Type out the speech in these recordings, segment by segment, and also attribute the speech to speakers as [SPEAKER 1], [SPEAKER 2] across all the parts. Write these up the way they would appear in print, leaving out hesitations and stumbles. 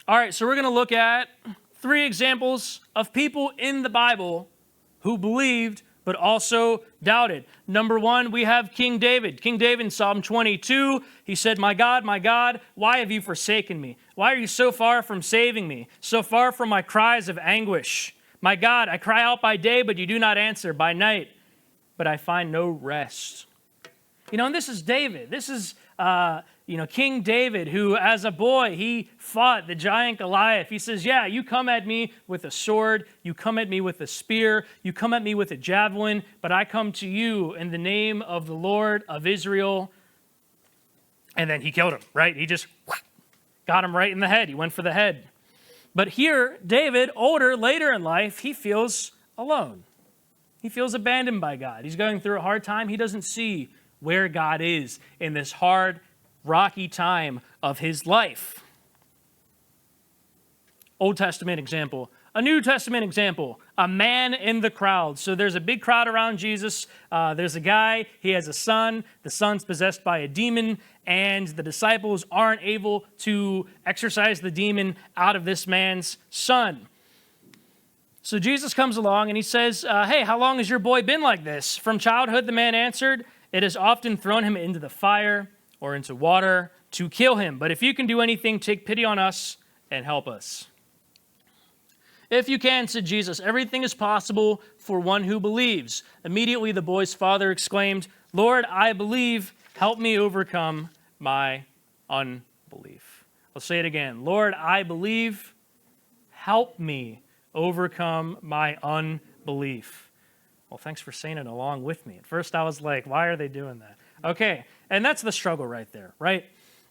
[SPEAKER 1] All right, so we're going to look at 3 examples of people in the Bible who believed but also doubted. Number 1, we have King David. King David in Psalm 22, he said, my God, why have you forsaken me? Why are you so far from saving me, so far from my cries of anguish? My God, I cry out by day, but you do not answer, by night, but I find no rest. And this is David. This is King David, who as a boy, he fought the giant Goliath. He says, yeah, you come at me with a sword, you come at me with a spear, you come at me with a javelin, but I come to you in the name of the Lord of Israel. And then he killed him, right? He just got him right in the head. He went for the head. But here, David, later in life, he feels alone. He feels abandoned by God. He's going through a hard time. He doesn't see where God is in this hard, rocky time of his life. Old Testament example. A New Testament example, a man in the crowd. So there's a big crowd around Jesus. There's a guy, he has a son. The son's possessed by a demon, and the disciples aren't able to exorcise the demon out of this man's son. So Jesus comes along and he says, hey, how long has your boy been like this? From childhood, the man answered, it has often thrown him into the fire or into water to kill him. But if you can do anything, take pity on us and help us. If you can, said Jesus, everything is possible for one who believes. Immediately the boy's father exclaimed, Lord, I believe, help me overcome my unbelief. I'll say it again. Lord, I believe, help me overcome my unbelief. Well, thanks for saying it along with me. At first I was like, why are they doing that? Okay, and that's the struggle right there, right?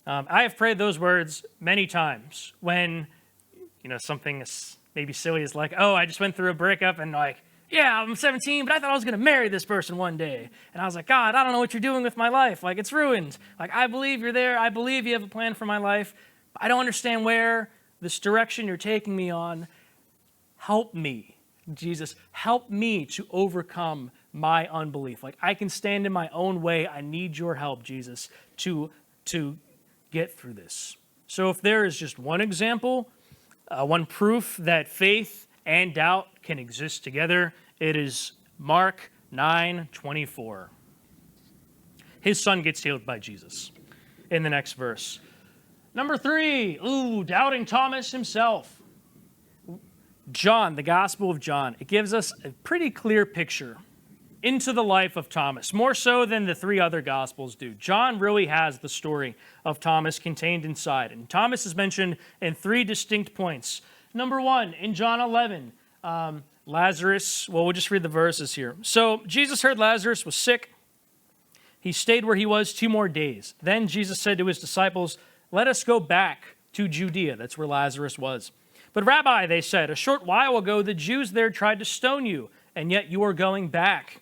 [SPEAKER 1] I have prayed those words many times when, something is maybe silly is like, oh, I just went through a breakup and yeah, I'm 17, but I thought I was going to marry this person one day. And I was like, God, I don't know what you're doing with my life. It's ruined. I believe you're there. I believe you have a plan for my life. I don't understand where this direction you're taking me on. Help me, Jesus. Help me to overcome my unbelief. I can stand in my own way. I need your help, Jesus, to get through this. So if there is just one example, one proof that faith and doubt can exist together, it is Mark 9:24. His son gets healed by Jesus in the next verse. Number 3, doubting Thomas himself. John, the Gospel of John, it gives us a pretty clear picture into the life of Thomas, more so than the 3 other Gospels do. John really has the story of Thomas contained inside, and Thomas is mentioned in 3 distinct points. Number 1, in John 11, Lazarus, we'll just read the verses here. So Jesus heard Lazarus was sick. He stayed where he was 2 more days. Then Jesus said to his disciples, let us go back to Judea. That's where Lazarus was. But Rabbi, they said, a short while ago the Jews there tried to stone you, and yet you are going back.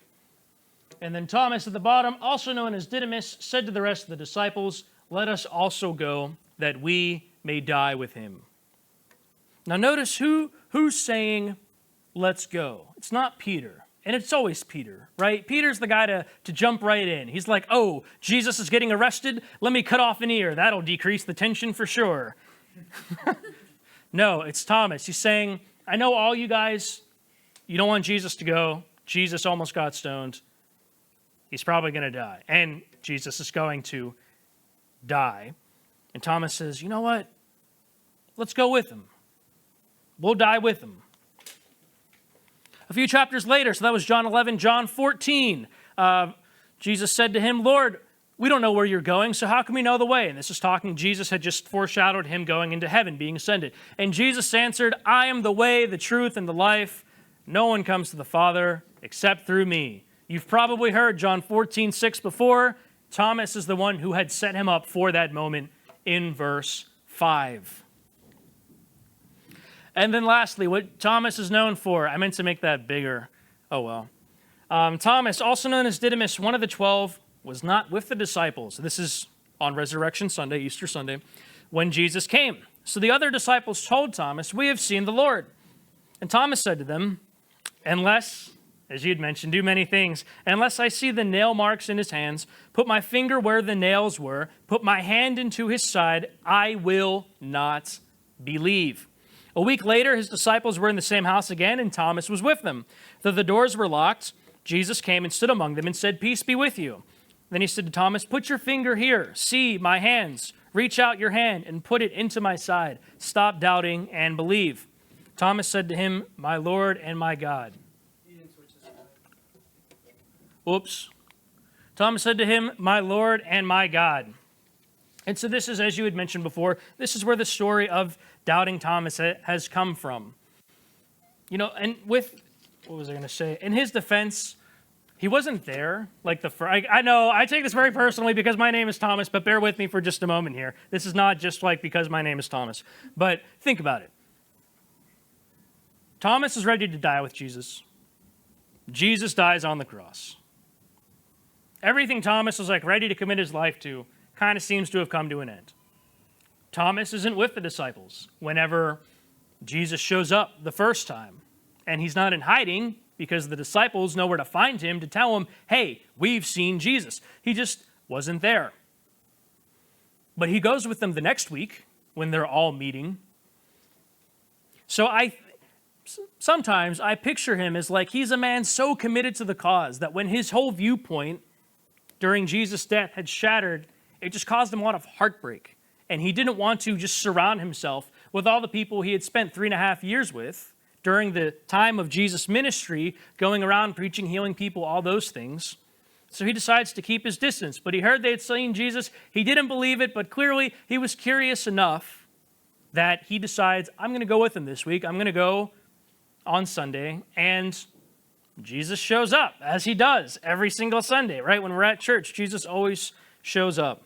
[SPEAKER 1] And then Thomas at the bottom, also known as Didymus, said to the rest of the disciples, let us also go, that we may die with him. Now notice who's saying, let's go. It's not Peter, and it's always Peter, right? Peter's the guy to jump right in. He's like, oh, Jesus is getting arrested? Let me cut off an ear. That'll decrease the tension for sure. No, it's Thomas. He's saying, I know all you guys, you don't want Jesus to go. Jesus almost got stoned. He's probably going to die. And Jesus is going to die. And Thomas says, you know what? Let's go with him. We'll die with him. A few chapters later, so that was John 11, John 14, Jesus said to him, Lord, we don't know where you're going, so how can we know the way? And this is talking, Jesus had just foreshadowed him going into heaven, being ascended. And Jesus answered, I am the way, the truth, and the life. No one comes to the Father except through me. You've probably heard John 14:6 before. Thomas is the one who had set him up for that moment in verse 5. And then lastly, what Thomas is known for. I meant to make that bigger. Oh well. Thomas, also known as Didymus, one of the 12, was not with the disciples. This is on Resurrection Sunday, Easter Sunday, when Jesus came. So the other disciples told Thomas, we have seen the Lord. And Thomas said to them, unless, as you had mentioned, do many things, unless I see the nail marks in his hands, put my finger where the nails were, put my hand into his side, I will not believe. A week later, his disciples were in the same house again, and Thomas was with them. Though the doors were locked, Jesus came and stood among them and said, "Peace be with you." Then he said to Thomas, "Put your finger here. See my hands. Reach out your hand and put it into my side. Stop doubting and believe." Thomas said to him, "My Lord and my God." Oops. Thomas said to him, "My Lord and my God." And so this is, as you had mentioned before, this is where the story of doubting Thomas has come from. You know, and with, what was I going to say? In his defense, he wasn't there. Like I know, I take this very personally because my name is Thomas, but bear with me for just a moment here. This is not just like because my name is Thomas. But think about it. Thomas is ready to die with Jesus. Jesus dies on the cross. Everything Thomas was like ready to commit his life to kind of seems to have come to an end. Thomas isn't with the disciples whenever Jesus shows up the first time. And he's not in hiding because the disciples know where to find him to tell him, "Hey, we've seen Jesus." He just wasn't there. But he goes with them the next week when they're all meeting. So sometimes I picture him as like he's a man so committed to the cause that when his whole viewpoint during Jesus' death had shattered, it just caused him a lot of heartbreak. And he didn't want to just surround himself with all the people he had spent 3.5 years with during the time of Jesus' ministry, going around preaching, healing people, all those things. So he decides to keep his distance. But he heard they had seen Jesus. He didn't believe it, but clearly he was curious enough that he decides, I'm going to go with him this week. I'm going to go on Sunday. And Jesus shows up, as he does every single Sunday, right? When we're at church, Jesus always shows up.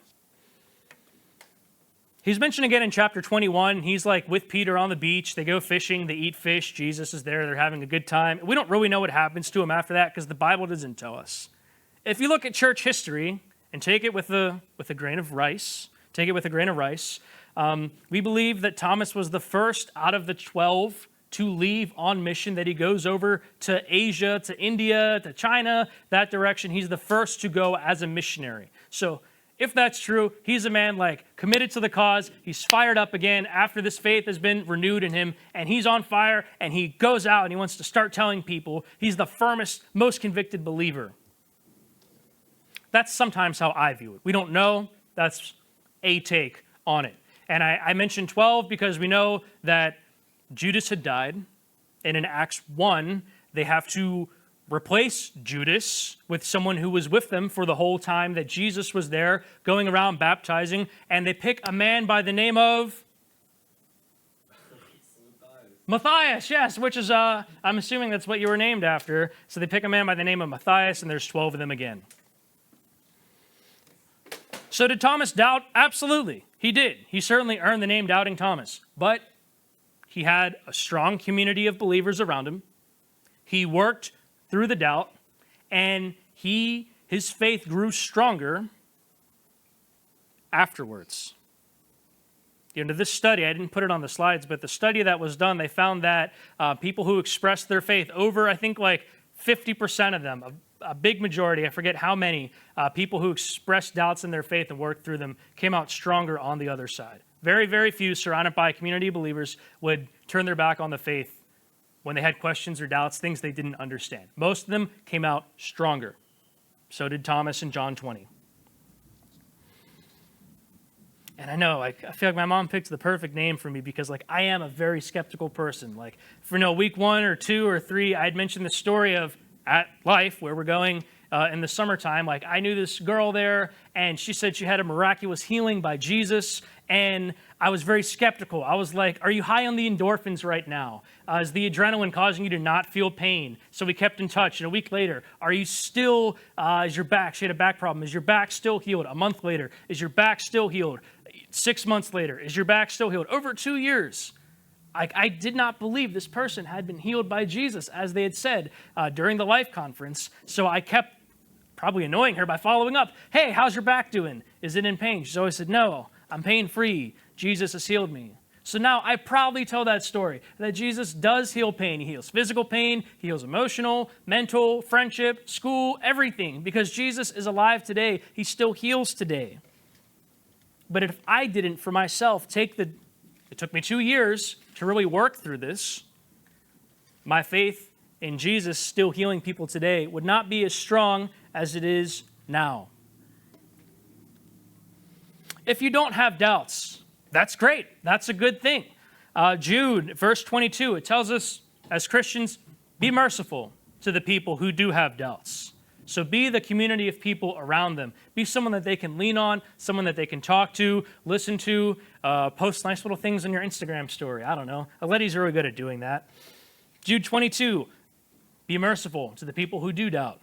[SPEAKER 1] He's mentioned again in chapter 21. He's like with Peter on the beach. They go fishing. They eat fish. Jesus is there. They're having a good time. We don't really know what happens to him after that because the Bible doesn't tell us. If you look at church history and take it with a grain of rice, we believe that Thomas was the first out of the 12 to leave on mission, that he goes over to Asia, to India, to China, that direction. He's the first to go as a missionary. So if that's true, he's a man like committed to the cause. He's fired up again after this faith has been renewed in him, and he's on fire, and he goes out and he wants to start telling people. He's the firmest, most convicted believer. That's sometimes how I view it. We don't know. That's a take on it. And I mentioned 12 because we know that Judas had died, and in Acts 1, they have to replace Judas with someone who was with them for the whole time that Jesus was there, going around baptizing, and they pick a man by the name of Matthias, yes, which is, I'm assuming that's what you were named after. So they pick a man by the name of Matthias, and there's 12 of them again. So did Thomas doubt? Absolutely, he did. He certainly earned the name Doubting Thomas, but he had a strong community of believers around him. He worked through the doubt, and his faith grew stronger afterwards. You know, this study, I didn't put it on the slides, but the study that was done, they found that people who expressed their faith, over, I think, like 50% of them, a big majority, I forget how many, people who expressed doubts in their faith and worked through them came out stronger on the other side. Very, very few, surrounded by a community of believers, would turn their back on the faith when they had questions or doubts, things they didn't understand. Most of them came out stronger. So did Thomas in John 20. And I know, I feel like my mom picked the perfect name for me because, like, I am a very skeptical person. Like, for week 1 or 2 or 3, I'd mentioned the story of at Life, where we're going in the summertime. Like, I knew this girl there, and she said she had a miraculous healing by Jesus, and I was very skeptical. I was like, are you high on the endorphins right now? Is the adrenaline causing you to not feel pain? So we kept in touch. And a week later, are you still, is your back, she had a back problem, is your back still healed? A month later, is your back still healed? 6 months later, is your back still healed? Over 2 years. I did not believe this person had been healed by Jesus, as they had said during the Life conference. So I kept probably annoying her by following up. Hey, how's your back doing? Is it in pain? She's always said, no, I'm pain-free. Jesus has healed me. So now I proudly tell that story, that Jesus does heal pain. He heals physical pain, he heals emotional, mental, friendship, school, everything. Because Jesus is alive today, he still heals today. But if I didn't, for myself, take the It took me 2 years to really work through this. My faith in Jesus still healing people today would not be as strong as it is now. If you don't have doubts, that's great. That's a good thing. Jude, verse 22, it tells us as Christians, be merciful to the people who do have doubts. So be the community of people around them. Be someone that they can lean on, someone that they can talk to, listen to, post nice little things on your Instagram story. I don't know. Aletti's really good at doing that. Jude 22, be merciful to the people who do doubt.